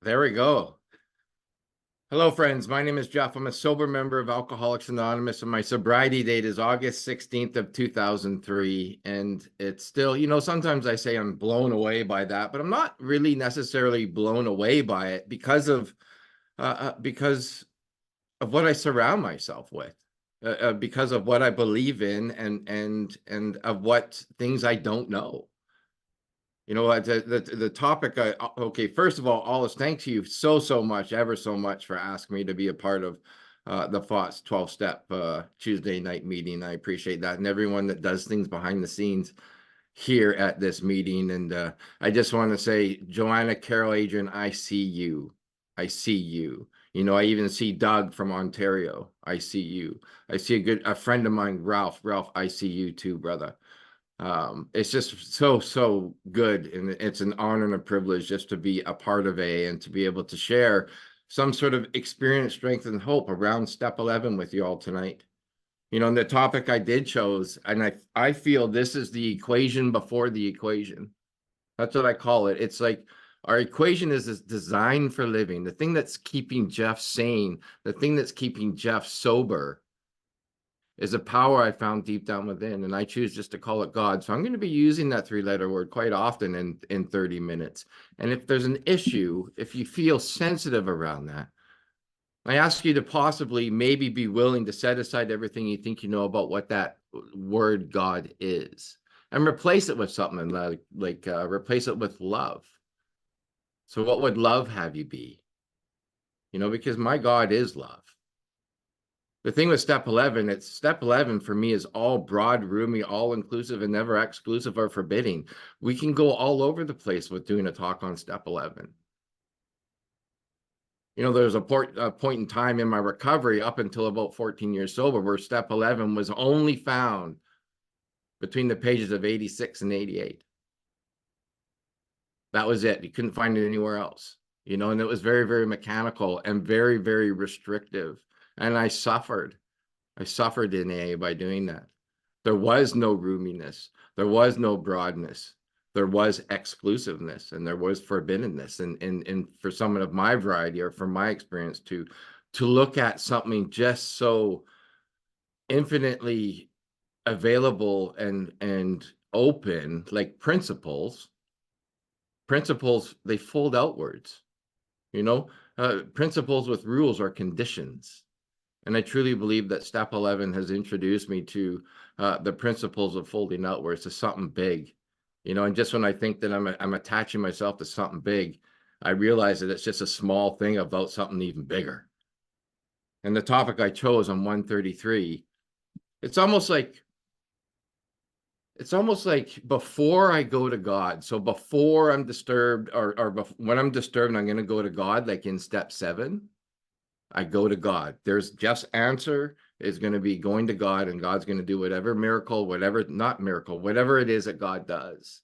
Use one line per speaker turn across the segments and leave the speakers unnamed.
There we go. Hello, friends. My name is Jeff. I'm a sober member of Alcoholics Anonymous, and my sobriety date is August 16th of 2003. And it's still, sometimes I say I'm blown away by that, but I'm not really necessarily blown away by it because of what I surround myself with, because of what I believe in, and of what things I don't know. The topic, okay, first of all, Alice, thank you so much, ever so much for asking me to be a part of the FOTS 12-step Tuesday night meeting. I appreciate that. And everyone that does things behind the scenes here at this meeting. And I just want to say, Joanna, Carol, Adrian, I see you. I see you. I even see Doug from Ontario. I see you. I see a friend of mine, Ralph. Ralph, I see you too, brother. It's just so good, and it's an honor and a privilege just to be a part of A and to be able to share some sort of experience, strength, and hope around step 11 with you all tonight. And the topic I did chose, and I feel this is the equation before the equation. That's what I call it. It's like our equation is designed for living. The thing that's keeping Jeff sane, the thing that's keeping Jeff sober, is a power I found deep down within, and I choose just to call it God. So I'm going to be using that three-letter word quite often in 30 minutes. And if there's an issue, if you feel sensitive around that, I ask you to possibly maybe be willing to set aside everything you think you know about what that word God is, and replace it with something like replace it with love. So what would love have you be? Because my God is love. The thing with step 11, it's step 11 for me is all broad, roomy, all inclusive, and never exclusive or forbidding. We can go all over the place with doing a talk on step 11. There's a point in time in my recovery up until about 14 years sober where step 11 was only found between the pages of 86 and 88. That was it. You couldn't find it anywhere else, and it was very, very mechanical and very, very restrictive. And I suffered in AA by doing that. There was no roominess. There was no broadness. There was exclusiveness, and there was forbiddenness. And for someone of my variety, or from my experience, to look at something just so infinitely available and open, like principles, they fold outwards. Principles with rules are conditions. And I truly believe that step 11 has introduced me to the principles of folding outwards to something big. And just when I think that I'm attaching myself to something big, I realize that it's just a small thing about something even bigger. And the topic I chose on 133, it's almost like before I go to God. So before I'm disturbed, or when I'm disturbed, I'm going to go to God, like in step 7. I go to God. There's Jeff's answer is going to be going to God, and God's going to do whatever miracle, whatever it is that God does.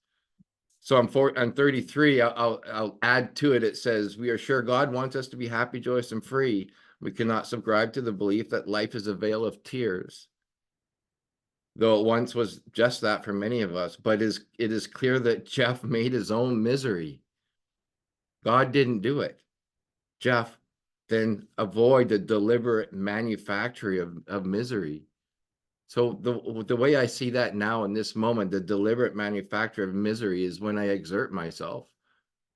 So I'm 33. I'll add to it. It says, we are sure God wants us to be happy, joyous, and free. We cannot subscribe to the belief that life is a vale of tears, though it once was just that for many of us. But it is clear that Jeff made his own misery. God didn't do it. Jeff, then avoid the deliberate manufacture of misery. So the way I see that now in this moment, the deliberate manufacture of misery is when I exert myself.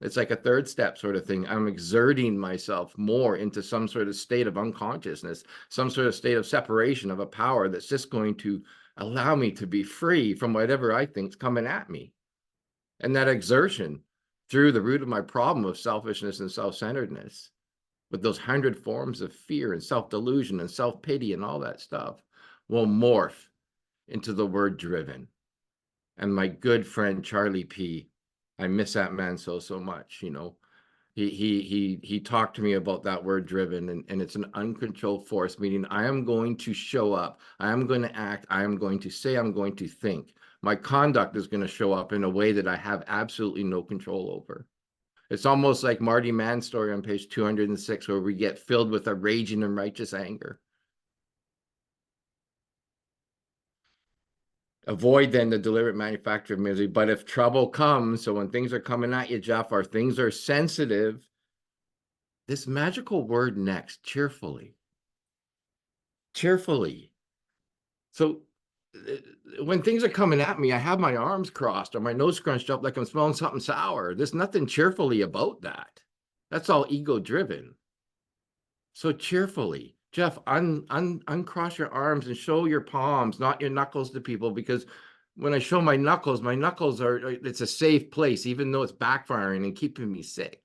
It's like a third step sort of thing. I'm exerting myself more into some sort of state of unconsciousness, some sort of state of separation of a power that's just going to allow me to be free from whatever I think's coming at me. And that exertion through the root of my problem of selfishness and self-centeredness, with those 100 forms of fear and self-delusion and self-pity and all that stuff, will morph into the word driven. And my good friend Charlie P., I miss that man so much. He talked to me about that word driven, and it's an uncontrolled force, meaning I am going to show up, I am going to act, I am going to say, I'm going to think. My conduct is going to show up in a way that I have absolutely no control over. It's almost like Marty Mann's story on page 206, where we get filled with a raging and righteous anger. Avoid then the deliberate manufacture of misery. But if trouble comes, so when things are coming at you, Jeff, or things are sensitive, this magical word next, cheerfully. Cheerfully. So when things are coming at me, I have my arms crossed or my nose scrunched up like I'm smelling something sour. There's nothing cheerfully about that. That's all ego driven. So cheerfully, Jeff, uncross your arms and show your palms, not your knuckles to people, because when I show my knuckles it's a safe place, even though it's backfiring and keeping me sick.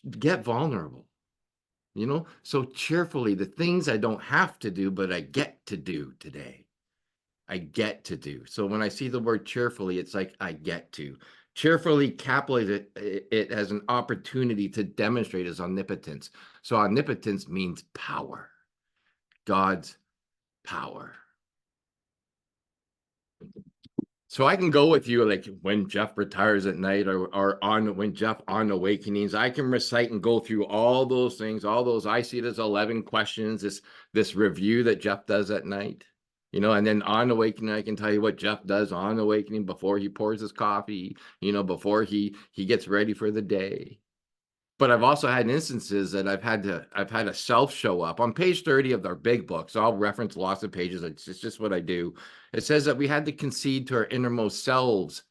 Get vulnerable, you know? So cheerfully, the things I don't have to do, but I get to do today. I get to do. So when I see the word cheerfully, it's like I get to. Cheerfully capitalize it as an opportunity to demonstrate his omnipotence. So omnipotence means power, God's power. So I can go with you like when Jeff retires at night or on when Jeff on awakenings, I can recite and go through all those things, all those, I see it as 11 questions, this review that Jeff does at night. You know, and then on awakening, I can tell you what Jeff does on awakening before he pours his coffee, you know, before he gets ready for the day. But I've also had instances that I've had a self show up on page 30 of our big book. So I'll reference lots of pages. It's just what I do. It says that we had to concede to our innermost selves.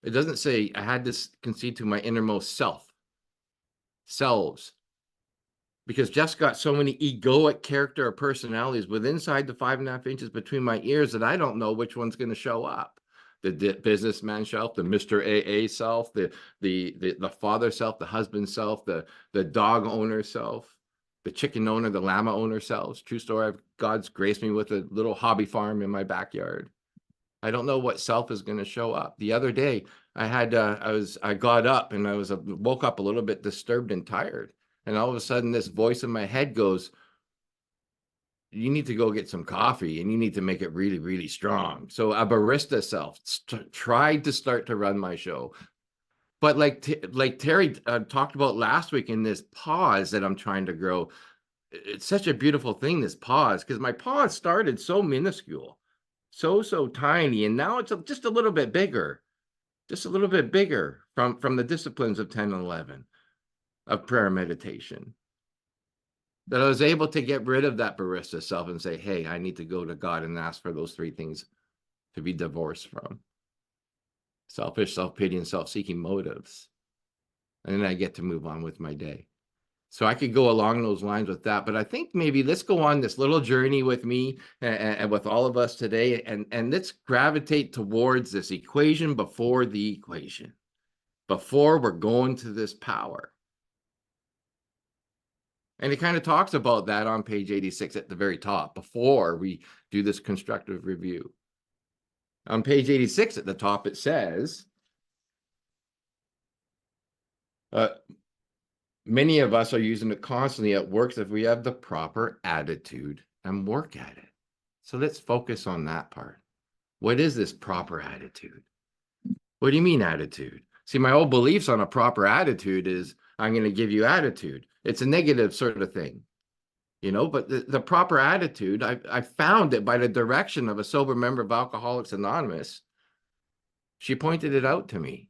It doesn't say I had to concede to my innermost selves. Because Jeff's got so many egoic character or personalities with inside the 5.5 inches between my ears that I don't know which one's going to show up. The businessman self, the Mr. AA self, the father self, the husband self, the dog owner self, the chicken owner, the llama owner selves. True story. God's graced me with a little hobby farm in my backyard. I don't know what self is going to show up. The other day, I got up and woke up a little bit disturbed and tired. And all of a sudden, this voice in my head goes, you need to go get some coffee and you need to make it really, really strong. So a barista self tried to start to run my show. But like Terry talked about last week in this pause that I'm trying to grow, it's such a beautiful thing, this pause, because my pause started so minuscule, so tiny. And now it's just a little bit bigger, from the disciplines of 10 and 11 of prayer and meditation, that I was able to get rid of that barista self and say, hey, I need to go to God and ask for those 3 things to be divorced from: selfish, self-pity, and self-seeking motives. And then I get to move on with my day. So I could go along those lines with that, but I think maybe let's go on this little journey with me and with all of us today, and let's gravitate towards this equation before the equation, before we're going to this power. And it kind of talks about that on page 86 at the very top, before we do this constructive review. On page 86 at the top, it says, many of us are using it constantly at work if we have the proper attitude and work at it. So let's focus on that part. What is this proper attitude? What do you mean attitude? See, my old beliefs on a proper attitude is I'm going to give you attitude. It's a negative sort of thing, you know, but the proper attitude, I found it by the direction of a sober member of Alcoholics Anonymous. She pointed it out to me.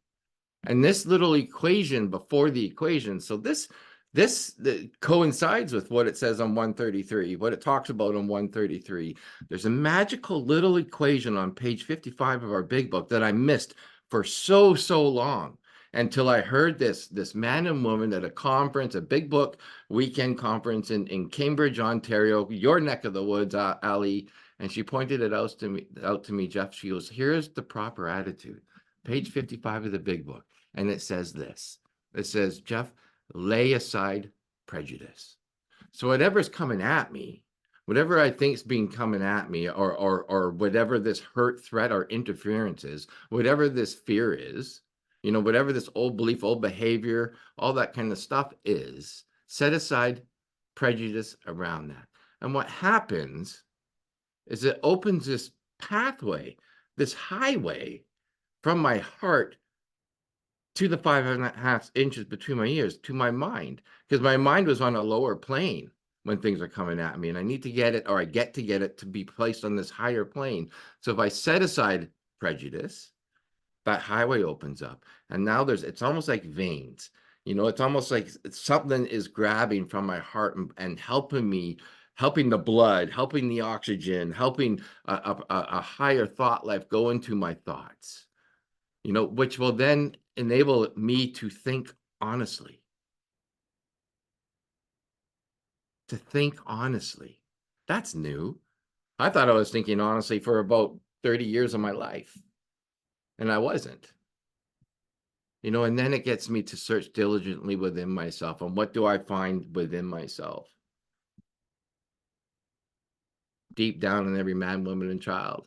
And this little equation before the equation, so this coincides with what it says on 133, what it talks about on 133. There's a magical little equation on page 55 of our big book that I missed for so long, until I heard this man and woman at a conference, a big book weekend conference in Cambridge, Ontario, your neck of the woods, Ali. And she pointed it out to me, Jeff. She goes, here's the proper attitude. Page 55 of the big book. And it says this. It says, Jeff, lay aside prejudice. So whatever's coming at me, whatever I think is being coming at me, or whatever this hurt, threat, or interference is, whatever this fear is, you know, whatever this old belief, old behavior, all that kind of stuff is, set aside prejudice around that. And what happens is it opens this pathway, this highway from my heart to the 5.5 inches between my ears, to my mind, because my mind was on a lower plane when things are coming at me, and I need to get it, or I get to get it to be placed on this higher plane. So if I set aside prejudice, that highway opens up, and now it's almost like veins. You know, it's almost like something is grabbing from my heart and helping me, helping the blood, helping the oxygen, helping a higher thought life go into my thoughts, you know, which will then enable me to think honestly, to think honestly. That's new. I thought I was thinking honestly for about 30 years of my life, and I wasn't. You know, and then it gets me to search diligently within myself. And what do I find within myself? Deep down in every man, woman, and child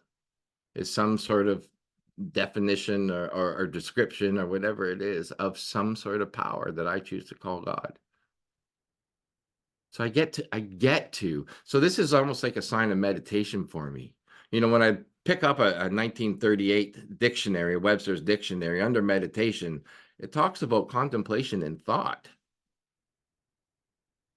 is some sort of definition or description or whatever it is of some sort of power that I choose to call God. So I get to. So this is almost like a sign of meditation for me. You know, when I pick up a 1938 dictionary, Webster's dictionary, under meditation, it talks about contemplation and thought.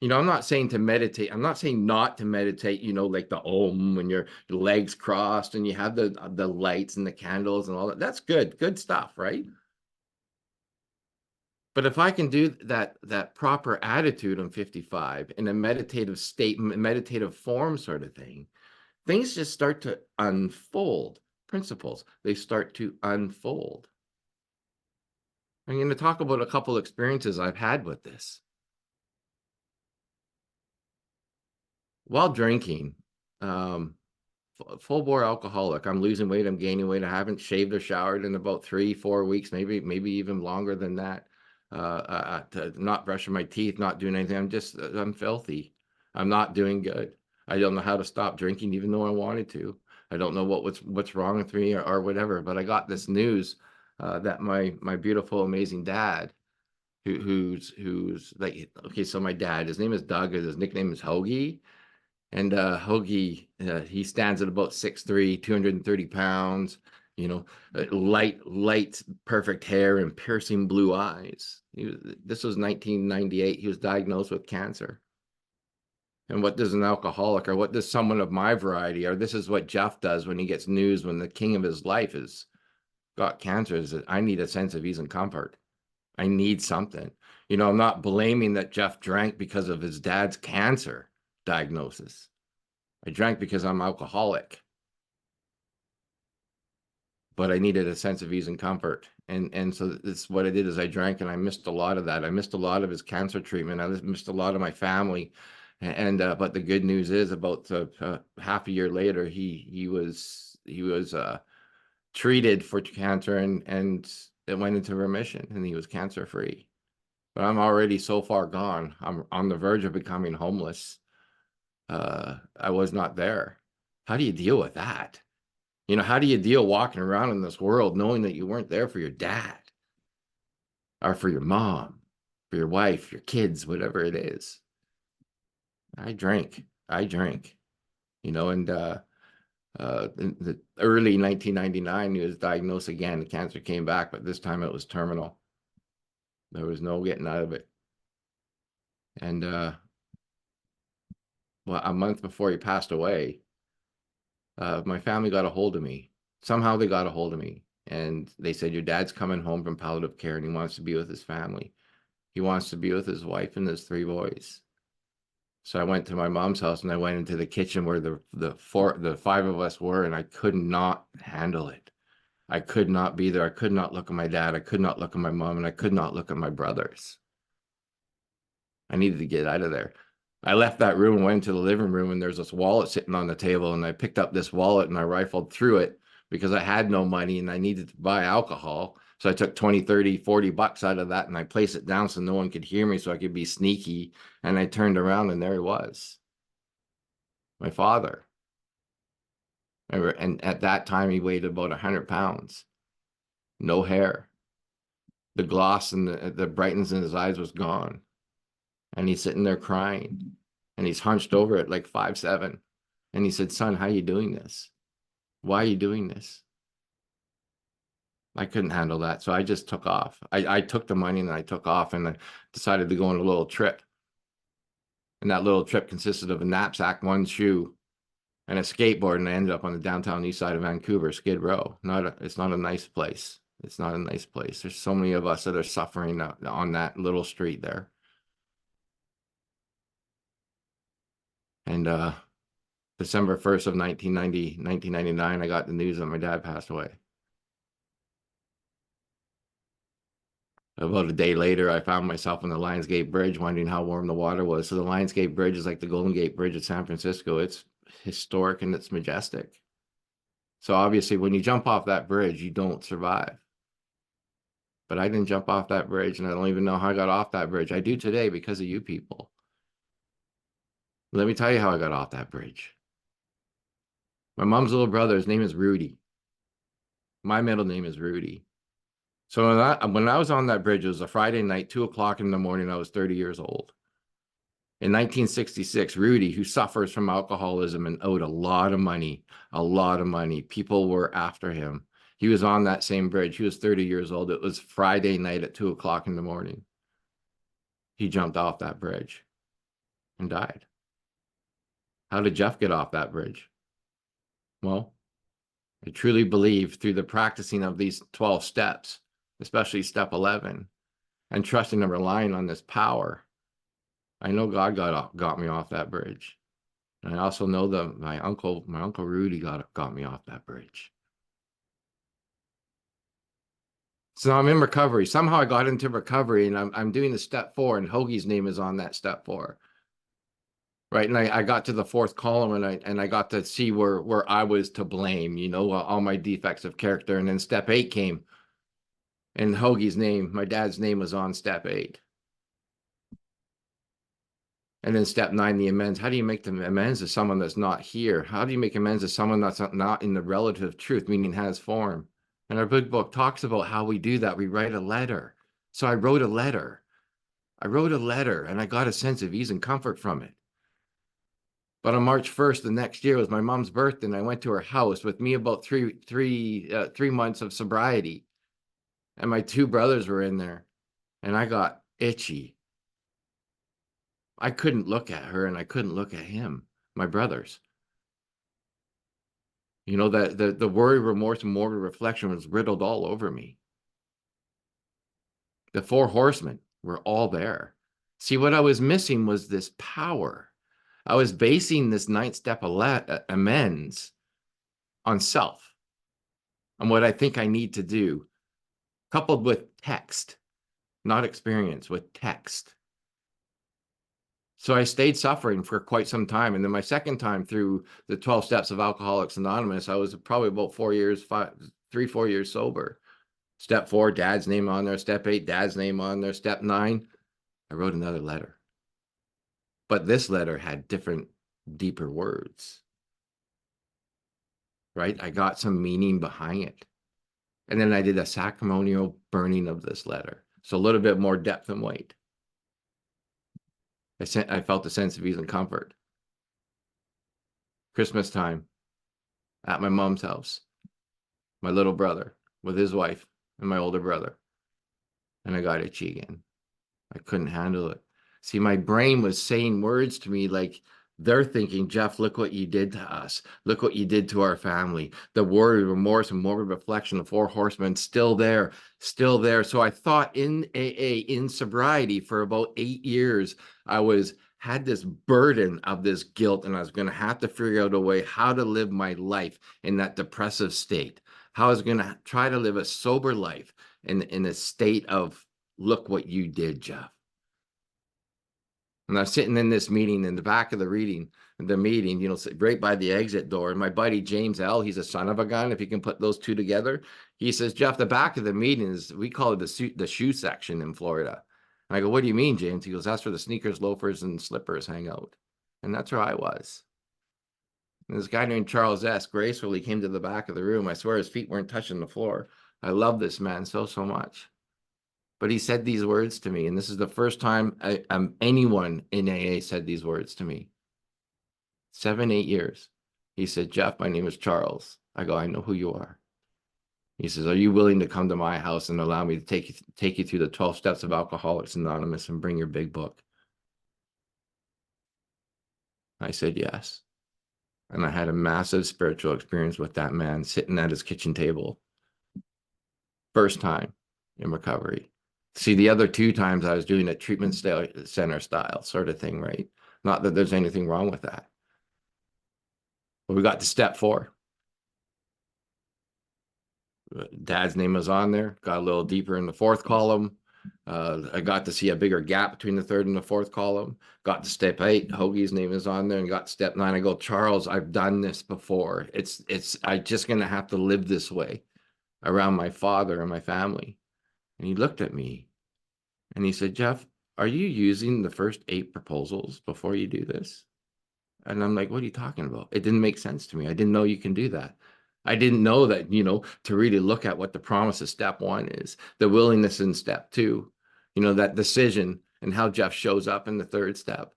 You know, I'm not saying to meditate. I'm not saying not to meditate, you know, like the Om when your legs crossed and you have the lights and the candles and all that. That's good, good stuff, right? But if I can do that proper attitude on 55 in a meditative state, meditative form sort of thing, things just start to unfold. Principles, they start to unfold. I'm going to talk about a couple experiences I've had with this. While drinking, full bore alcoholic. I'm losing weight. I'm gaining weight. I haven't shaved or showered in about 3-4 weeks, maybe even longer than that. Not brushing my teeth, not doing anything. I'm filthy. I'm not doing good. I don't know how to stop drinking, even though I wanted to. I don't know what's wrong with me or whatever. But I got this news that my beautiful, amazing dad, who's like, okay, so my dad, his name is Doug, his nickname is Hoagie. And Hoagie, he stands at about 6'3", 230 pounds, you know, light, perfect hair and piercing blue eyes. This was 1998. He was diagnosed with cancer. And what does an alcoholic, or what does someone of my variety, or this is what Jeff does when he gets news when the king of his life has got cancer, is that I need a sense of ease and comfort. I need something. You know, I'm not blaming that Jeff drank because of his dad's cancer diagnosis. I drank because I'm alcoholic, but I needed a sense of ease and comfort. And so this what I did is I drank, and I missed a lot of that. I missed a lot of his cancer treatment. I missed a lot of my family. And but the good news is about half a year later, he was treated for cancer, and it went into remission, and he was cancer free. But I'm already so far gone. I'm on the verge of becoming homeless. I was not there. How do you deal with that? You know, how do you deal walking around in this world knowing that you weren't there for your dad or for your mom, for your wife, your kids, whatever it is? I drank, you know, and in the early 1999, he was diagnosed again. The cancer came back, but this time it was terminal. There was no getting out of it. And well, a month before he passed away, my family got a hold of me. Somehow they got a hold of me, and they said, your dad's coming home from palliative care and he wants to be with his family. He wants to be with his wife and his 3 boys. So I went to my mom's house, and I went into the kitchen where the 5 of us were, and I could not handle it. I could not be there. I could not look at my dad. I could not look at my mom, and I could not look at my brothers. I needed to get out of there. I left that room and went into the living room, and there's this wallet sitting on the table, and I picked up this wallet and I rifled through it because I had no money and I needed to buy alcohol. So I took 20, 30, 40 bucks out of that, and I placed it down so no one could hear me, so I could be sneaky. And I turned around, and there he was, my father. And at that time, he weighed about 100 pounds, no hair. The gloss and the brightness in his eyes was gone. And he's sitting there crying, and he's hunched over it like 5'7". And he said, son, how are you doing this? Why are you doing this? I couldn't handle that. So I just took off. I took the money and I took off, and I decided to go on a little trip. And that little trip consisted of a knapsack, 1 shoe, and a skateboard. And I ended up on the downtown east side of Vancouver, Skid Row. It's not a nice place. It's not a nice place. There's so many of us that are suffering on that little street there. And December 1st of 1999, I got the news that my dad passed away. About a day later, I found myself on the Lionsgate Bridge wondering how warm the water was. So the Lionsgate Bridge is like the Golden Gate Bridge of San Francisco. It's historic and it's majestic. So obviously when you jump off that bridge, you don't survive. But I didn't jump off that bridge, and I don't even know how I got off that bridge. I do today because of you people. Let me tell you how I got off that bridge. My mom's little brother, his name is Rudy. My middle name is Rudy. So when I was on that bridge, it was a Friday night, 2 o'clock in the morning. I was 30 years old. In 1966, Rudy, who suffers from alcoholism and owed a lot of money, people were after him. He was on that same bridge. He was 30 years old. It was Friday night at 2 o'clock in the morning. He jumped off that bridge and died. How did Jeff get off that bridge? Well, I truly believe through the practicing of these 12 steps, especially step 11, and trusting and relying on this power, I know God got me off that bridge. And I also know that my uncle Rudy got me off that bridge. So I'm in recovery. Somehow I got into recovery, and I'm doing the step 4, and Hoagie's name is on that step 4. Right. And I got to the 4th column, and I got to see where I was to blame, you know, all my defects of character. And then step 8 came, and Hoagie's name, my dad's name, was on step 8. And then step 9, the amends. How do you make the amends to someone that's not here? How do you make amends to someone that's not in the relative truth, meaning has form? And our big book talks about how we do that. We write a letter. So I wrote a letter. And I got a sense of ease and comfort from it. But on March 1st, the next year was my mom's birthday, and I went to her house with me about three months of sobriety. And my 2 brothers were in there, and I got itchy. I couldn't look at her, and I couldn't look at him, my brothers. You know, that the worry, remorse, and morbid reflection was riddled all over me. The 4 horsemen were all there. See, what I was missing was this power. I was basing this 9th step amends on self, on what I think I need to do, coupled with text, not experience, with text. So I stayed suffering for quite some time. And then my second time through the 12 steps of Alcoholics Anonymous, I was probably about 4 years, 4 years sober. Step 4, dad's name on there. Step 8, dad's name on there. Step 9, I wrote another letter. But this letter had different, deeper words. Right? I got some meaning behind it. And then I did a sacramental burning of this letter. So a little bit more depth and weight. I felt a sense of ease and comfort. Christmas time at my mom's house, my little brother with his wife and my older brother. And I got itchy again. I couldn't handle it. See, my brain was saying words to me like, they're thinking, Jeff, look what you did to us. Look what you did to our family. The worry, remorse, and morbid reflection, the 4 horsemen, still there, still there. So I thought in AA, in sobriety for about 8 years, I had this burden of this guilt, and I was going to have to figure out a way how to live my life in that depressive state. How I was going to try to live a sober life in a state of, look what you did, Jeff. And I was sitting in this meeting in the back of the meeting, you know, right by the exit door. And my buddy, James L., he's a son of a gun, if you can put those 2 together. He says, Jeff, the back of the meeting is, we call it the shoe section in Florida. And I go, what do you mean, James? He goes, that's where the sneakers, loafers, and slippers hang out. And that's where I was. And this guy named Charles S. gracefully came to the back of the room. I swear his feet weren't touching the floor. I love this man so much. But he said these words to me, and this is the first time anyone in AA said these words to me. 7, 8 years. He said, Jeff, my name is Charles. I go, I know who you are. He says, are you willing to come to my house and allow me to take you through the 12 steps of Alcoholics Anonymous and bring your big book? I said, yes. And I had a massive spiritual experience with that man sitting at his kitchen table. First time in recovery. See, the other 2 times I was doing a treatment center style sort of thing, right? Not that there's anything wrong with that. But we got to step 4. Dad's name was on there, got a little deeper in the 4th column. I got to see a bigger gap between the 3rd and the 4th column. Got to step 8, Hoagie's name is on there, and got step 9. I go, Charles, I've done this before. I just gonna have to live this way around my father and my family. And he looked at me and he said, Jeff, are you using the first 8 proposals before you do this? And I'm like, what are you talking about? It didn't make sense to me. I didn't know you can do that. I didn't know that, to really look at what the promise of step 1 is, the willingness in step 2, that decision and how Jeff shows up in the 3rd step.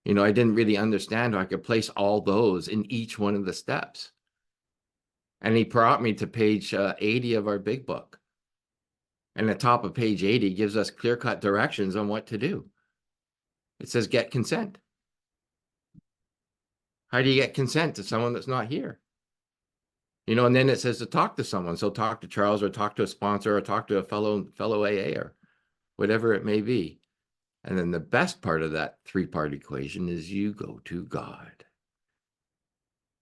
I didn't really understand how I could place all those in each one of the steps. And he brought me to page 80 of our big book. And the top of page 80 gives us clear-cut directions on what to do. It says, get consent. How do you get consent to someone that's not here? And then it says to talk to someone. So talk to Charles, or talk to a sponsor, or talk to a fellow AA, or whatever it may be. And then the best part of that 3-part equation is you go to God.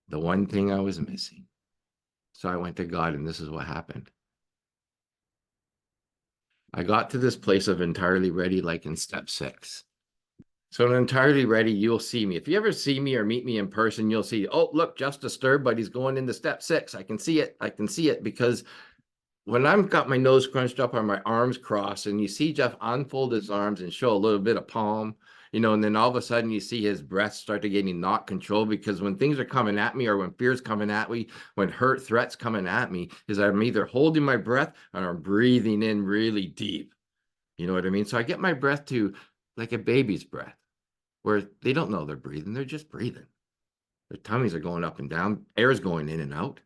The one thing I was missing. So I went to God, and this is what happened. I got to this place of entirely ready, like in step 6. So in entirely ready, you'll see me. If you ever see me or meet me in person, you'll see, oh, look, just disturbed, but he's going into step 6. I can see it. I can see it, because when I've got my nose crunched up or my arms crossed, and you see Jeff unfold his arms and show a little bit of palm, and then all of a sudden you see his breath start to getting not controlled, because when things are coming at me, or when fear's coming at me, when hurt threats coming at me, is I'm either holding my breath or I'm breathing in really deep. You know what I mean? So I get my breath to like a baby's breath, where they don't know they're breathing, they're just breathing. Their tummies are going up and down, air's going in and out.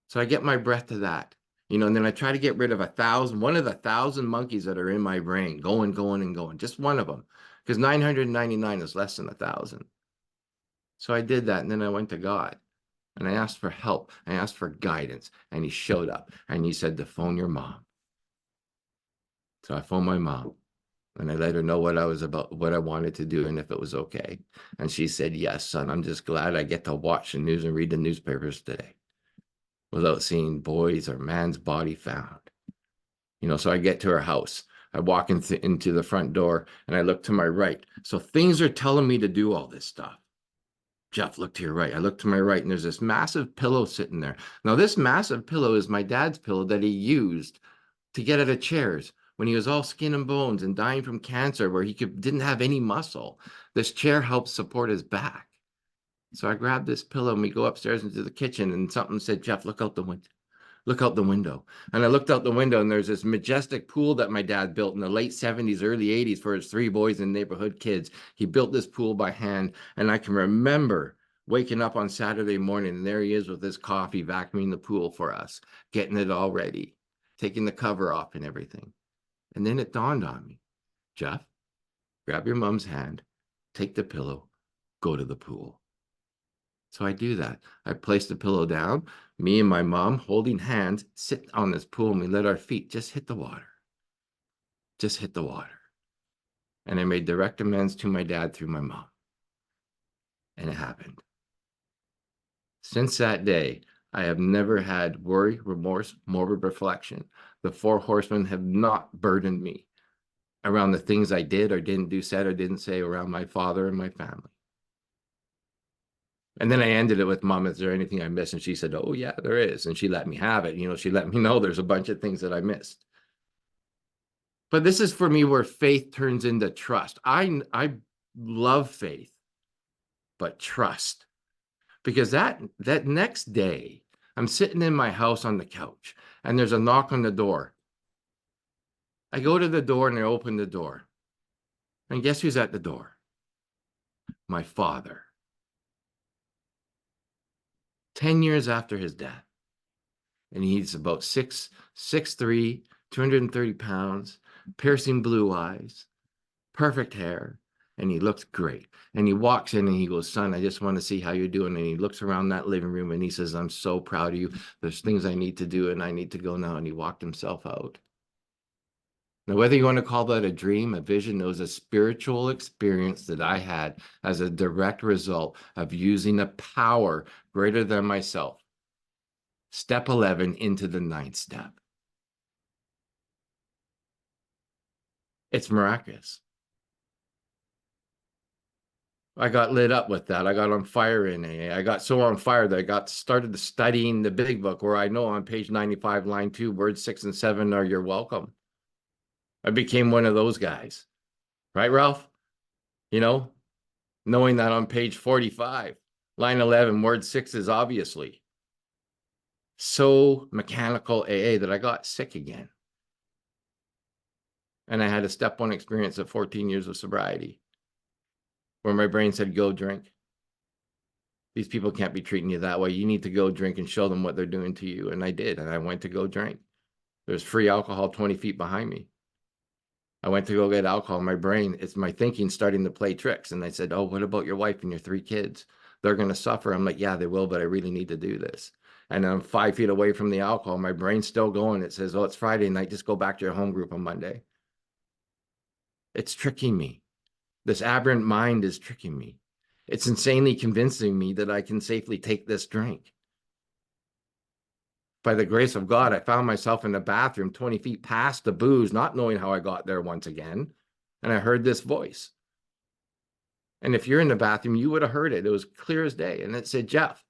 So I get my breath to that, and then I try to get rid of one of the 1,000 monkeys that are in my brain, going, and going, just one of them, because 999 is less than 1,000. So I did that, and then I went to God, and I asked for help, I asked for guidance, and he showed up, and he said to phone your mom. So I phoned my mom. And I let her know what I wanted to do, and if it was okay. And she said, yes, son, I'm just glad I get to watch the news and read the newspapers today without seeing boys or man's body found. So I get to her house. I walk into the front door, and I look to my right. So things are telling me to do all this stuff. Jeff, look to your right. I look to my right, and there's this massive pillow sitting there. Now, this massive pillow is my dad's pillow that he used to get out of chairs when he was all skin and bones and dying from cancer, where he didn't have any muscle. This chair helped support his back. So I grabbed this pillow, and we go upstairs into the kitchen, and something said, Jeff, look out the window. Look out the window. And I looked out the window, and there's this majestic pool that my dad built in the late 70s, early 80s for his 3 boys and neighborhood kids. He built this pool by hand, and I can remember waking up on Saturday morning, and there he is with his coffee, vacuuming the pool for us, getting it all ready, taking the cover off and everything. And then it dawned on me, Jeff, grab your mom's hand, take the pillow, go to the pool. So I do that. I place the pillow down. Me and my mom, holding hands, sit on this pool, and we let our feet just hit the water. Just hit the water. And I made direct amends to my dad through my mom. And it happened. Since that day, I have never had worry, remorse, morbid reflection. The 4 horsemen have not burdened me around the things I did or didn't do, said or didn't say around my father and my family. And then I ended it with, Mom, is there anything I missed? And she said, oh yeah, there is. And she let me have it. She let me know there's a bunch of things that I missed. But this is for me where faith turns into trust. I love faith, but trust. Because that next day, I'm sitting in my house on the couch, and there's a knock on the door. I go to the door, and I open the door. And guess who's at the door? My father. 10 years after his death. And he's about 6'3", 230 pounds, piercing blue eyes, perfect hair, and he looks great. And he walks in and he goes, son, I just want to see how you're doing. And he looks around that living room and he says, I'm so proud of you. There's things I need to do and I need to go now. And he walked himself out. Now, whether you want to call that a dream, a vision, it was a spiritual experience that I had as a direct result of using a power greater than myself. Step 11 into the 9th step. It's miraculous. I got lit up with that. I got on fire in AA. I got so on fire that I got started studying the big book, where I know on page 95, line 2, words 6 and 7 are you're welcome. I became one of those guys. Right, Ralph? You know, knowing that on page 45, line 11, word 6 is obviously. So mechanical AA that I got sick again. And I had a step 1 experience of 14 years of sobriety, where my brain said, go drink. These people can't be treating you that way. You need to go drink and show them what they're doing to you. And I did. And I went to go drink. There's free alcohol 20 feet behind me. I went to go get alcohol. My brain, it's my thinking starting to play tricks. And I said, oh, what about your wife and your 3 kids? They're going to suffer. I'm like, yeah, they will, but I really need to do this. And I'm 5 feet away from the alcohol. My brain's still going. It says, oh, it's Friday night. Just go back to your home group on Monday. It's tricking me. This aberrant mind is tricking me. It's insanely convincing me that I can safely take this drink. By the grace of God, I found myself in the bathroom 20 feet past the booze, not knowing how I got there once again. And I heard this voice. And if you're in the bathroom, you would have heard it. It was clear as day. And it said, Jeff,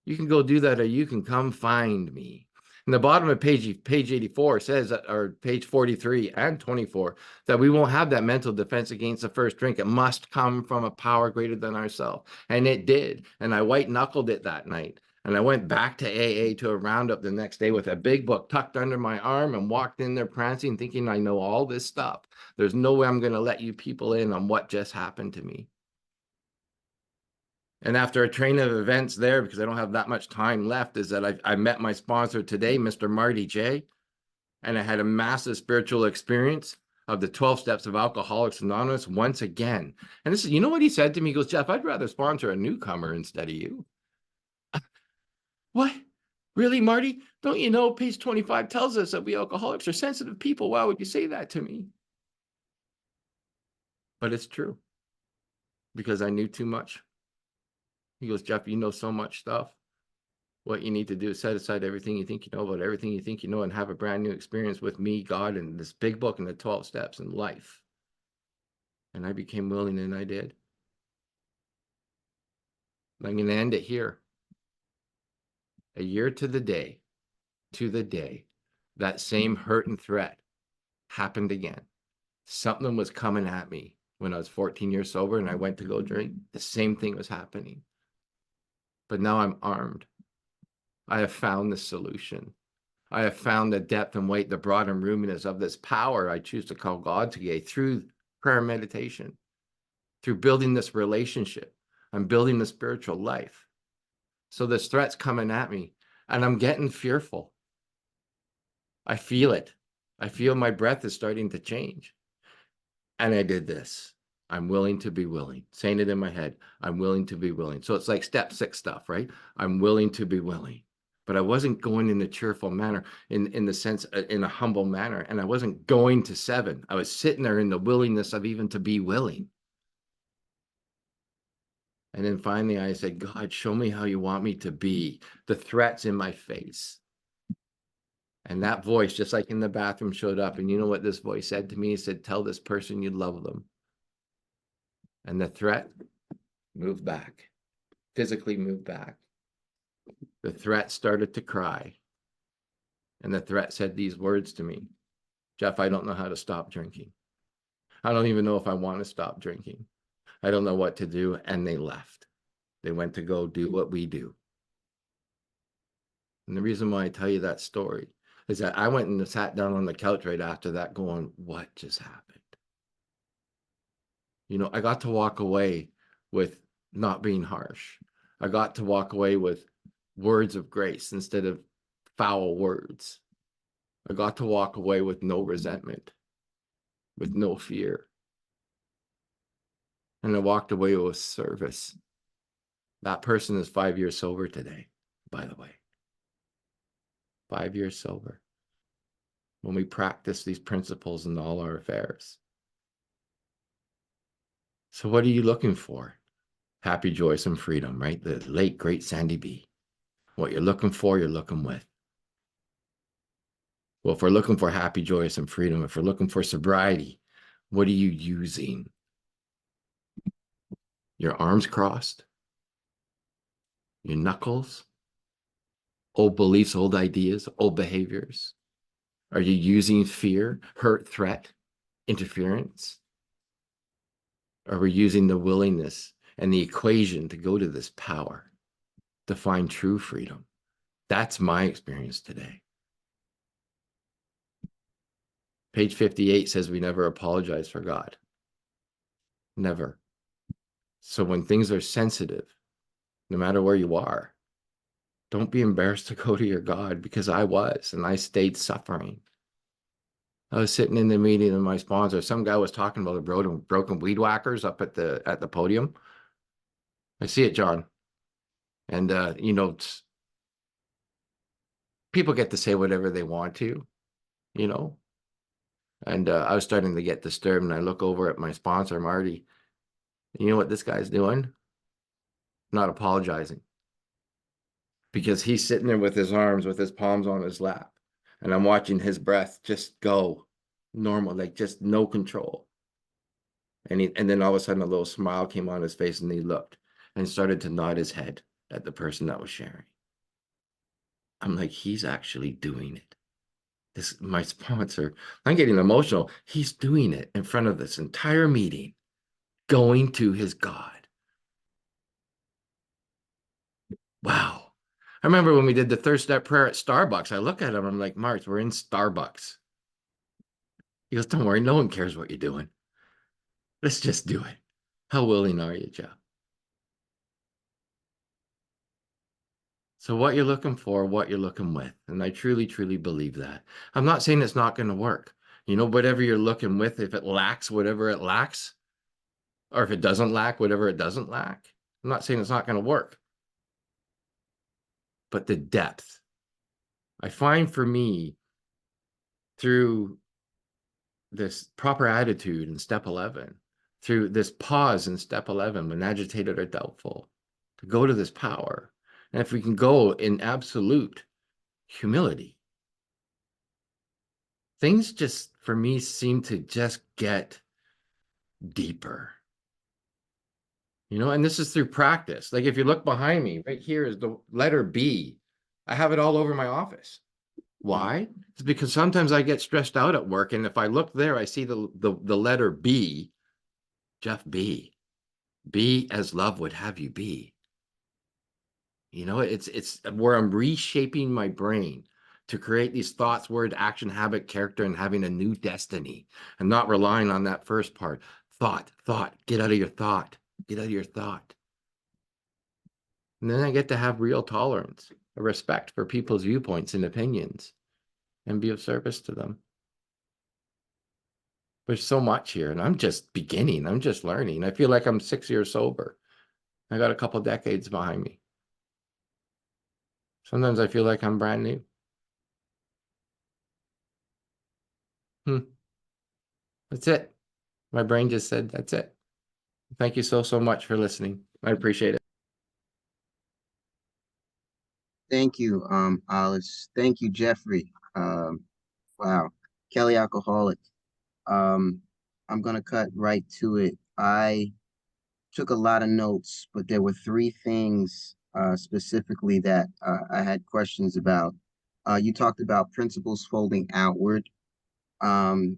you can go do that, or you can come find me. And the bottom of page 84 says, or page 43 and 24, that we won't have that mental defense against the first drink. It must come from a power greater than ourselves. And it did. And I white knuckled it that night. And I went back to AA to a roundup the next day with a big book tucked under my arm and walked in there prancing, thinking I know all this stuff. There's no way I'm going to let you people in on what just happened to me. And after a train of events there, because I don't have that much time left, is that I met my sponsor today, Mr. Marty J. And I had a massive spiritual experience of the 12 steps of Alcoholics Anonymous once again. And this is, you know what he said to me? He goes, Jeff, I'd rather sponsor a newcomer instead of you. What? Really, Marty? Don't you know page 25 tells us that we alcoholics are sensitive people? Why would you say that to me? But it's true, because I knew too much. He goes, Jeff, you know so much stuff. What you need to do is set aside everything you think you know about everything you think you know and have a brand new experience with me, God, and this big book and the 12 steps in life. And I became willing, and I did. I'm going to end it here. A year to the day, that same hurt and threat happened again. Something was coming at me when I was 14 years sober and I went to go drink. The same thing was happening. But now I'm armed. I have found the solution. I have found the depth and weight, the broad and roominess of this power I choose to call God today through prayer and meditation, through building this relationship. I'm building the spiritual life. So this threat's coming at me and I'm getting fearful. I feel it. I feel my breath is starting to change. And I did this. I'm willing to be willing. Saying it in my head. I'm willing to be willing. So it's like step 6 stuff, right? I'm willing to be willing. But I wasn't going in a cheerful manner, in the sense, in a humble manner. And I wasn't going to 7. I was sitting there in the willingness of even to be willing. And then finally I said, God, show me how you want me to be. The threat's in my face. And that voice, just like in the bathroom, showed up. And you know what this voice said to me? It said, tell this person you love them. And the threat moved back, physically moved back. The threat started to cry. And the threat said these words to me, Jeff, I don't know how to stop drinking. I don't even know if I want to stop drinking. I don't know what to do. And they left. They went to go do what we do. And the reason why I tell you that story is that I went and sat down on the couch right after that going, what just happened? You know, I got to walk away with not being harsh. I got to walk away with words of grace instead of foul words. I got to walk away with no resentment, with no fear. and I walked away with service. That person is 5 years sober today, by the way. 5 years sober. When we practice these principles in all our affairs. So what are you looking for? Happy, joyous, and freedom, right? The late, great Sandy B. What you're looking for, you're looking with. Well, if we're looking for happy, joyous, and freedom, if we're looking for sobriety, what are you using? Your arms crossed? Your knuckles? Old beliefs, old ideas, old behaviors? Are you using fear, hurt, threat, interference? Are we using the willingness and the equation to go to this power, to find true freedom? That's my experience today. Page 58 says we never apologize for God. Never. So when things are sensitive, no matter where you are, don't be embarrassed to go to your God, because I was, and I stayed suffering. I was sitting in the meeting with my sponsor. Some guy was talking about the broken weed whackers up at the podium. I see it, John. And you know, people get to say whatever they want to, you know. And I was starting to get disturbed, and I look over at my sponsor, Marty. You know what this guy's doing? Not apologizing. Because he's sitting there with his arms, with his palms on his lap. And I'm watching his breath just go normal, like just no control. And then all of a sudden a little smile came on his face, and he looked and started to nod his head at the person that was sharing. I'm like, he's actually doing it. This, my sponsor, I'm getting emotional. He's doing it in front of this entire meeting, going to his God. Wow. I remember when we did the third step prayer at Starbucks, I look at him, I'm like, Mark, we're in Starbucks. He goes, don't worry, no one cares what you're doing. Let's just do it. How willing are you, Jeff? So what you're looking for, what you're looking with. And I truly, truly believe that. I'm not saying it's not going to work. You know, whatever you're looking with, if it lacks whatever it lacks, or if it doesn't lack whatever it doesn't lack, I'm not saying it's not going to work. But the depth, I find for me, through this proper attitude in step 11, through this pause in step 11, when agitated or doubtful, to go to this power. And if we can go in absolute humility, things just, for me, seem to just get deeper. You know, and this is through practice. Like if you look behind me, right here is the letter B. I have it all over my office. Why? It's because sometimes I get stressed out at work, and if I look there, I see the letter B, Jeff B. Be as love would have you be. You know, it's where I'm reshaping my brain to create these thoughts, word, action, habit, character, and having a new destiny, and not relying on that first part. Thought, get out of your thought, get out of your thought. And then I get to have real tolerance, a respect for people's viewpoints and opinions, and be of service to them. There's so much here, and I'm just beginning. I'm just learning. I feel like I'm 6 years sober. I got a couple decades behind me. Sometimes I feel like I'm brand new. That's it. My brain just said, that's it. Thank you so much for listening. I appreciate it.
Thank you, Alice. Thank you, Jeffrey. Wow. Kelly Alcoholic. Um, I'm gonna cut right to it. I took a lot of notes, but there were three things specifically that I had questions about. You talked about principles folding outward. Um,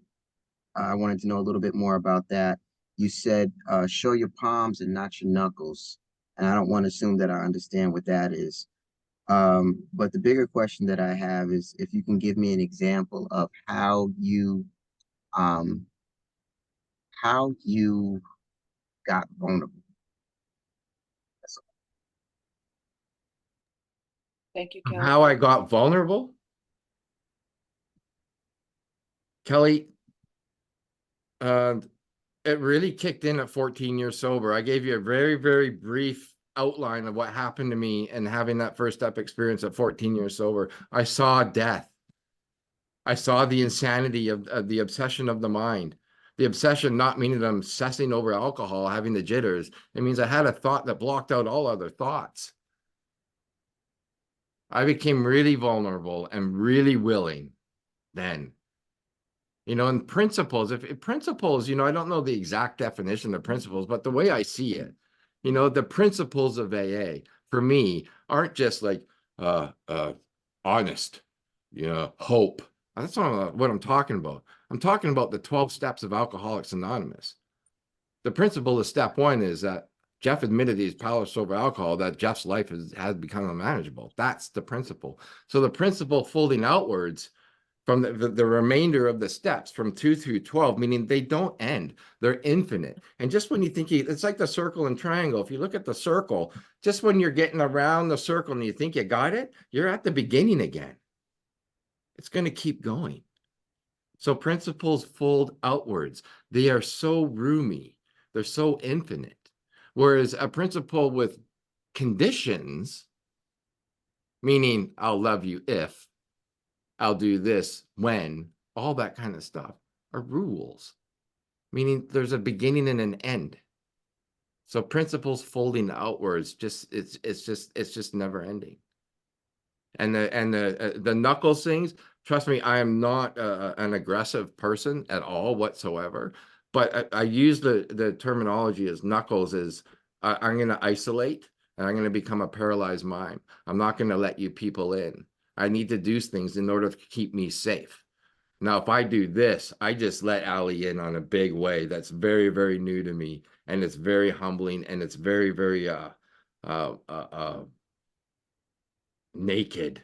I wanted to know a little bit more about that. You said show your palms and not your knuckles. And I don't want to assume that I understand what that is. But the bigger question that I have is if you can give me an example of um, how you got vulnerable.
Thank you, Kelly.
How I got vulnerable? Kelly, it really kicked in at 14 years sober. I gave you a very, very brief outline of what happened to me and having that first step experience at 14 years sober. I saw death. I saw the insanity of the obsession of the mind. The obsession not meaning that I'm obsessing over alcohol, having the jitters. It means I had a thought that blocked out all other thoughts. I became really vulnerable and really willing then. And principles, if principles, I don't know the exact definition of principles, but the way I see it, the principles of AA for me aren't just like honest, hope. That's not what I'm talking about. I'm talking about the 12 steps of Alcoholics Anonymous. The principle of step 1 is that Jeff admitted he's powerless over alcohol, that Jeff's life has become unmanageable. That's the principle. So the principle folding outwards from the remainder of the steps from 2 through 12, meaning they don't end, they're infinite. And just when you think it's like the circle and triangle. If you look at the circle, just when you're getting around the circle and you think you got it, you're at the beginning again. It's going to keep going. So principles fold outwards. They are so roomy. They're so infinite. Whereas a principle with conditions, meaning I'll love you if, I'll do this when, all that kind of stuff, are rules, meaning there's a beginning and an end. So principles folding outwards, it's just never ending. And the knuckles things, trust me, I am not an aggressive person at all whatsoever, but I use the terminology as knuckles is I'm going to isolate and I'm going to become a paralyzed mime. I'm not going to let you people in. I need to do things in order to keep me safe. Now, if I do this, I just let Ali in on a big way. That's very, very new to me. And it's very humbling and it's very, very naked.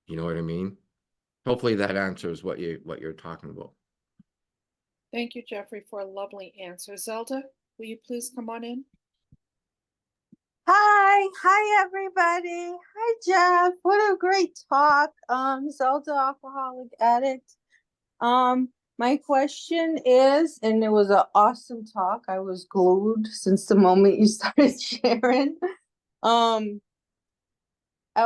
You know what I mean? Hopefully that answers what you're talking about.
Thank you, Jeffrey, for a lovely answer. Zelda, will you please come on in?
Hi everybody. Hi Jeff. What a great talk. Zelda, alcoholic addict. My question is, and it was an awesome talk. I was glued since the moment you started sharing. At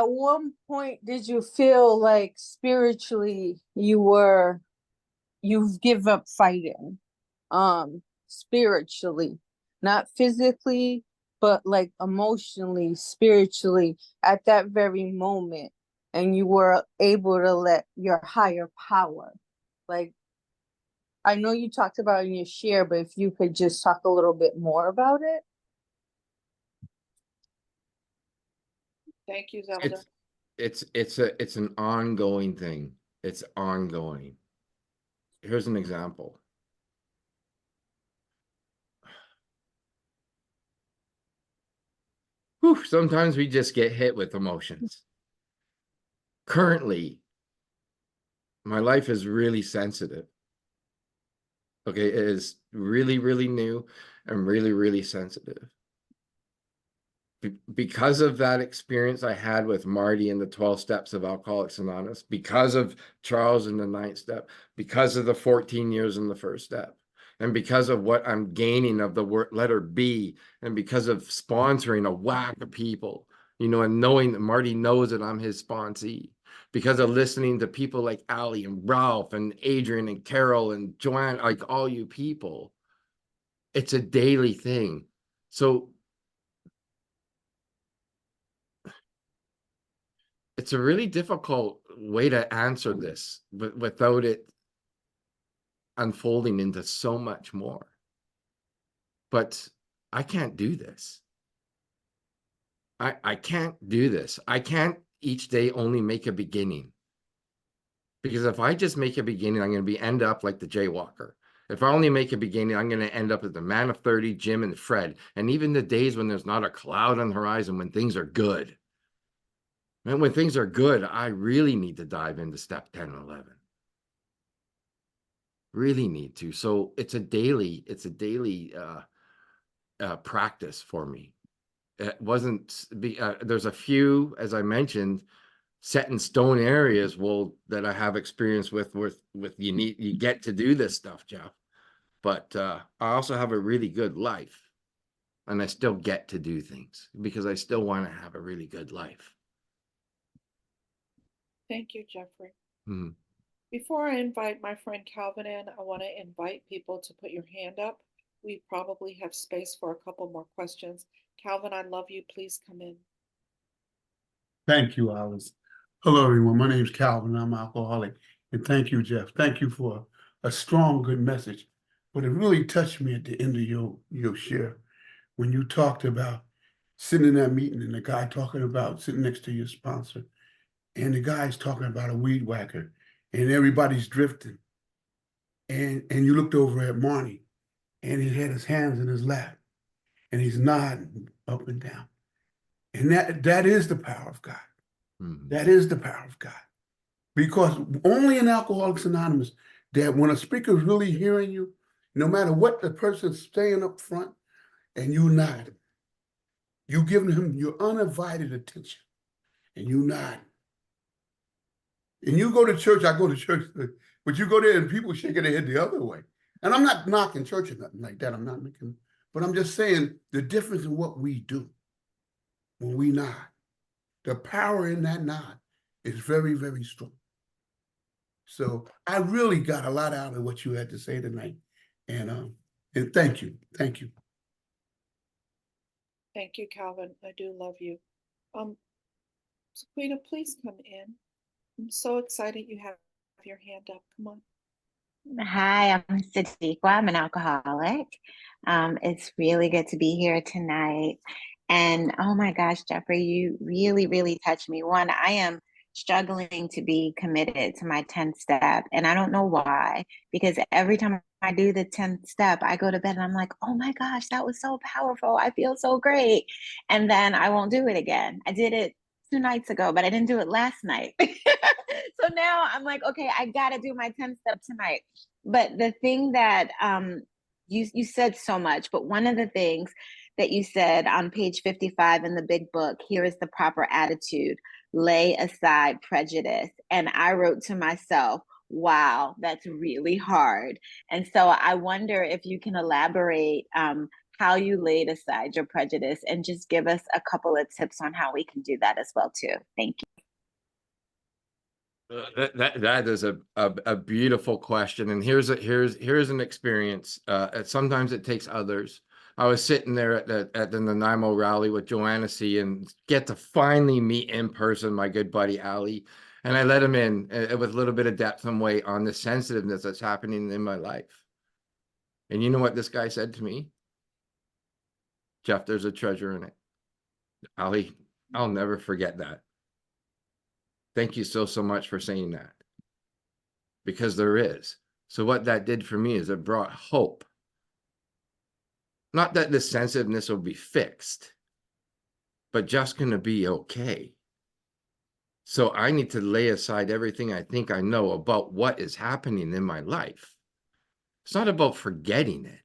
one point did you feel like spiritually you've give up fighting? Spiritually, not physically, but like emotionally, spiritually at that very moment, and you were able to let your higher power, like, I know you talked about in your share, but if you could just talk a little bit more about it.
Thank you, Zelda.
It's an ongoing thing. It's ongoing. Here's an example. Whew, sometimes we just get hit with emotions. Currently, my life is really sensitive. Okay, it is really, really new and really, really sensitive. Because of that experience I had with Marty in the 12 steps of Alcoholics Anonymous, because of Charles in the 9th step, because of the 14 years in the first step, and because of what I'm gaining of the letter B, and because of sponsoring a whack of people, and knowing that Marty knows that I'm his sponsee, because of listening to people like Ali and Ralph and Adrian and Carol and Joanne, like all you people, it's a daily thing. So it's a really difficult way to answer this, but without it unfolding into so much more. But I can't do this. I can't do this. I can't each day only make a beginning. Because if I just make a beginning, I'm going to end up like the jaywalker. If I only make a beginning, I'm going to end up as the man of 30, Jim and Fred. And even the days when there's not a cloud on the horizon, when things are good. And when things are good, I really need to dive into step 10 and 11. Really need to. So it's a daily practice for me. It wasn't there's a few, as I mentioned, set in stone areas that I have experience with you get to do this stuff, Jeff. but I also have a really good life. And I still get to do things because I still want to have a really good life.
Thank you, Jeffrey.
Mhm.
Before I invite my friend Calvin in, I want to invite people to put your hand up. We probably have space for a couple more questions. Calvin, I love you. Please come in.
Thank you, Alice. Hello, everyone. My name is Calvin. I'm an alcoholic. And thank you, Jeff. Thank you for a strong, good message. But it really touched me at the end of your share when you talked about sitting in that meeting and the guy talking about sitting next to your sponsor and the guy's talking about a weed whacker and everybody's drifting. And you looked over at Marnie and he had his hands in his lap and he's nodding up and down. And that is the power of God.
Mhm.
That is the power of God. Because only in Alcoholics Anonymous, that when a speaker is really hearing you, no matter what the person's saying up front, and you nod, you giving him your uninvited attention, and you nod. And you go to church, I go to church, but you go there and people shaking their head the other way. And I'm not knocking church or nothing like that. I'm not making, but I'm just saying the difference in what we do when we nod. The power in that nod is very, very strong. So I really got a lot out of what you had to say tonight. And thank you. Thank you.
Thank you, Calvin. I do love you. Sequita, please come in. I'm so excited you have your hand up. Come on.
Hi, I'm Sadiqa. I'm an alcoholic. It's really good to be here tonight. And oh my gosh, Jeffrey, you really, really touched me. One, I am struggling to be committed to my 10th step. And I don't know why, because every time I do the 10th step, I go to bed and I'm like, oh my gosh, that was so powerful. I feel so great. And then I won't do it again. I did it 2 nights ago, but I didn't do it last night. So now I'm like, okay, I gotta do my 10th step tonight. But the thing that you said so much, but one of the things that you said on page 55 in the big book, here is the proper attitude, lay aside prejudice. And I wrote to myself, wow, that's really hard. And so I wonder if you can elaborate how you laid aside your prejudice and just give us a couple of tips on how we can do that as well too. Thank you.
That is a beautiful question, and here's an experience. Sometimes it takes others. I was sitting there at the Nanaimo rally with Joanna C. and get to finally meet in person my good buddy Ali, and I let him in with a little bit of depth and weight on the sensitiveness that's happening in my life. And you know what this guy said to me? Jeff, there's a treasure in it. Ali, I'll never forget that. Thank you so much for saying that. Because there is. So what that did for me is it brought hope. Not that the sensitiveness will be fixed, but just going to be okay. So I need to lay aside everything I think I know about what is happening in my life. It's not about forgetting it.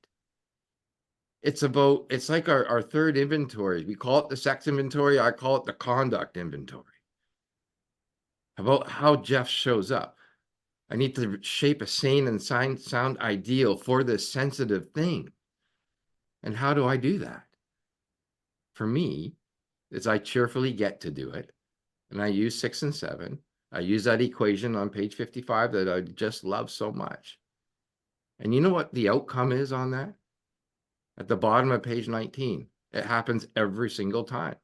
It's like our third inventory. We call it the sex inventory. I call it the conduct inventory. About how Jeff shows up. I need to shape a sane and sound ideal for this sensitive thing. And how do I do that? For me, is I cheerfully get to do it. And I use 6 and 7. I use that equation on page 55 that I just love so much. And you know what the outcome is on that? At the bottom of page 19, it happens every single time.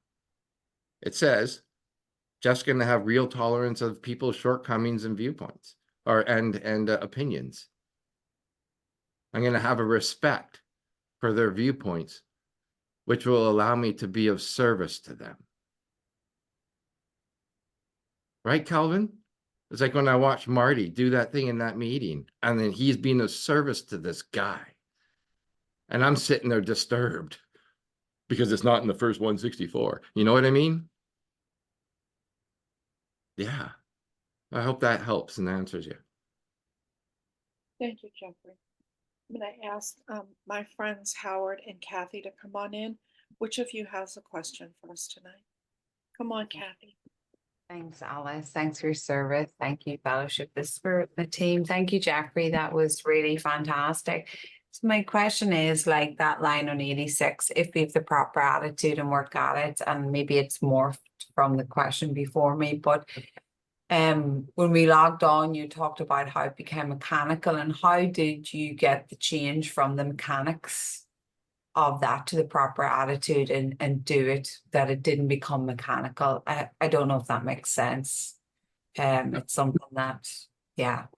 It says, just going to have real tolerance of people's shortcomings and viewpoints and opinions. I'm going to have a respect for their viewpoints, which will allow me to be of service to them. Right, Calvin? It's like when I watched Marty do that thing in that meeting, and then he's being of service to this guy. And I'm sitting there disturbed because it's not in the first 164. You know what I mean? Yeah. I hope that helps and answers you.
Thank you, Jeffrey. I'm going to ask my friends Howard and Kathy to come on in. Which of you has a question for us tonight? Come on, Kathy.
Thanks, Alice. Thanks for your service. Thank you, Fellowship, the Spirit, the team. Thank you, Jeffrey. That was really fantastic. So my question is like that line on 86, if we have the proper attitude and work at it, and maybe it's morphed from the question before me, but when we logged on, you talked about how it became mechanical, and how did you get the change from the mechanics of that to the proper attitude and do it, that it didn't become mechanical? I don't know if that makes sense. It's something that, yeah.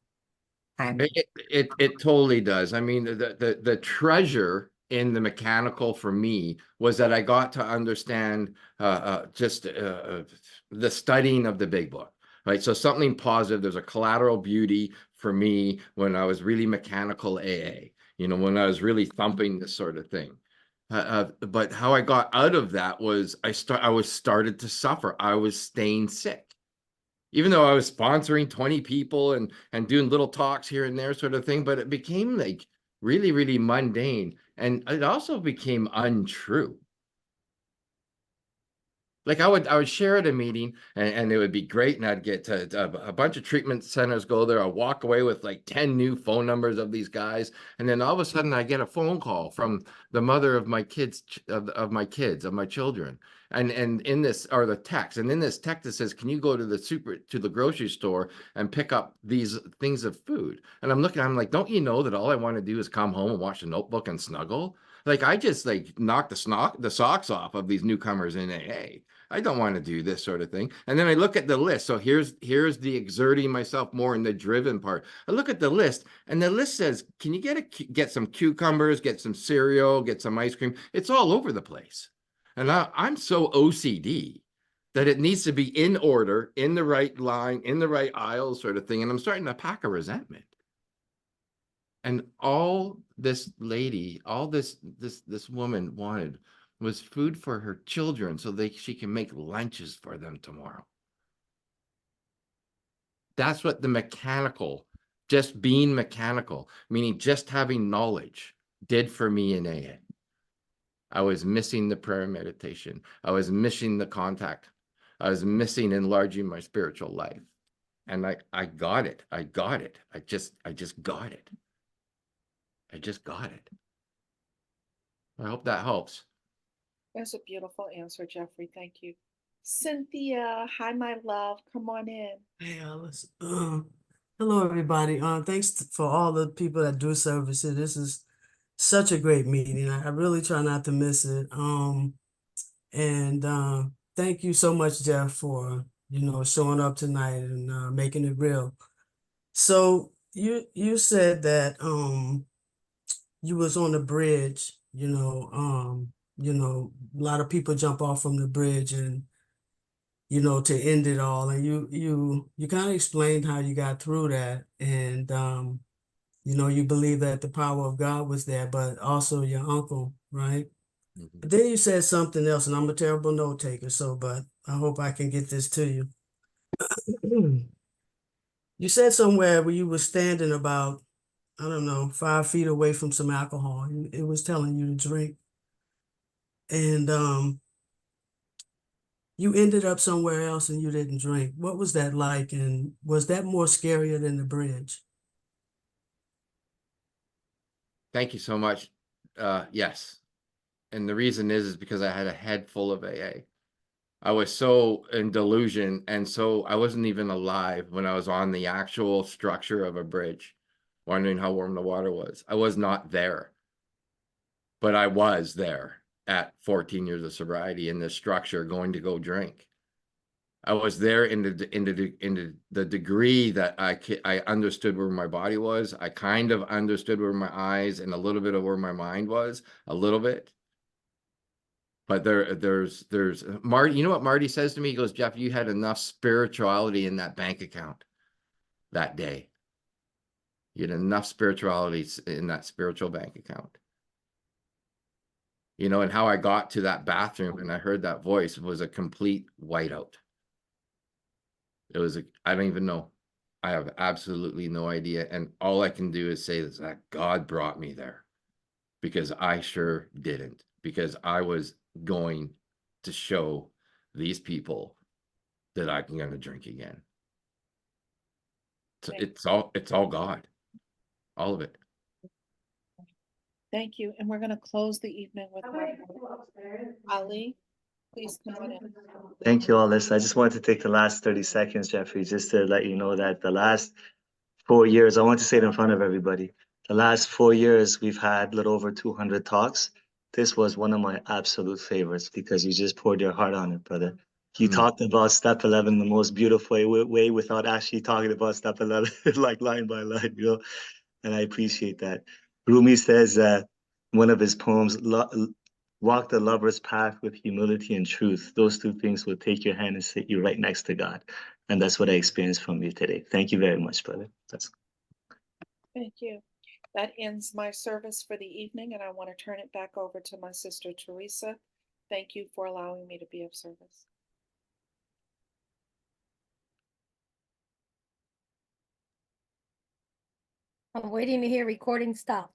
It totally does. I mean, the treasure in the mechanical for me was that I got to understand the studying of the big book, right? So something positive. There's a collateral beauty for me when I was really mechanical AA, you know, when I was really thumping this sort of thing. But how I got out of that was I started to suffer. I was staying sick. Even though I was sponsoring 20 people and doing little talks here and there sort of thing, but it became like really, really mundane. And it also became untrue. Like I would share at a meeting and it would be great. And I'd get to a bunch of treatment centers go there. I'll walk away with like 10 new phone numbers of these guys. And then all of a sudden I get a phone call from the mother of my kids, of my children. And in this, or the text, and in this text it says, can you go to the grocery store and pick up these things of food? And I'm like, don't you know that all I want to do is come home and watch the Notebook and snuggle? Like I just like knocked the socks off of these newcomers in AA. I don't want to do this sort of thing. And then I look at the list. So here's the exerting myself more in the driven part. I look at the list, and the list says, can you get some cucumbers, get some cereal, get some ice cream? It's all over the place. And I'm so OCD that it needs to be in order, in the right line, in the right aisle sort of thing. And I'm starting to pack a resentment. And all this lady, all this woman wanted was food for her children so she can make lunches for them tomorrow. That's what the mechanical, just being mechanical, meaning just having knowledge, did for me in AA. I was missing the prayer and meditation. I was missing the contact. I was missing enlarging my spiritual life. And I got it. I got it. I just got it. I just got it. I hope that helps.
That's a beautiful answer, Jeffrey. Thank you. Cynthia, hi, my love. Come on in.
Hey, Alice. Hello, everybody. Thanks for all the people that do services. This is such a great meeting. I really try not to miss it. Thank you so much, Jeff, for showing up tonight and making it real. So you said that you was on the bridge. A lot of people jump off from the bridge and to end it all. And you kind of explained how you got through that. And, you believe that the power of God was there, but also your uncle, right?
Mm-hmm.
But then you said something else, and I'm a terrible note taker, but I hope I can get this to you. You said somewhere where you were standing about, I don't know, 5 feet away from some alcohol. It was telling you to drink. And you ended up somewhere else and you didn't drink. What was that like? And was that more scarier than the bridge?
Thank you so much. Yes. And the reason is because I had a head full of AA. I was so in delusion, and so I wasn't even alive when I was on the actual structure of a bridge, wondering how warm the water was. I was not there, but I was there at 14 years of sobriety in this structure, going to go drink. I was there in the degree that I understood where my body was. I kind of understood where my eyes and a little bit of where my mind was, a little bit. But there's Marty, you know what Marty says to me? He goes, Jeff, you had enough spirituality in that bank account that day. You had enough spirituality in that spiritual bank account. And how I got to that bathroom and I heard that voice was a complete whiteout. It was I don't even know. I have absolutely no idea. And all I can do is say is that God brought me there, because I sure didn't, because I was going to show these people that I'm going to drink again. So it's all God, all of it.
Thank you. And we're going to close the evening with Ali. Please come on in.
Thank you, Alice. I just wanted to take the last 30 seconds, Jeffrey, just to let you know that the last 4 years, I want to say it in front of everybody. The last 4 years, we've had a little over 200 talks. This was one of my absolute favorites because you just poured your heart on it, brother. You talked about step 11 the most beautiful way without actually talking about step 11, like line by line, you know, and I appreciate that. Rumi says one of his poems, walk the lover's path with humility and truth. Those two things will take your hand and sit you right next to God. And that's what I experienced from you today. Thank you very much, brother.
Thank you. That ends my service for the evening, and I want to turn it back over to my sister Teresa. Thank you for allowing me to be of service.
I'm waiting to hear recording stop.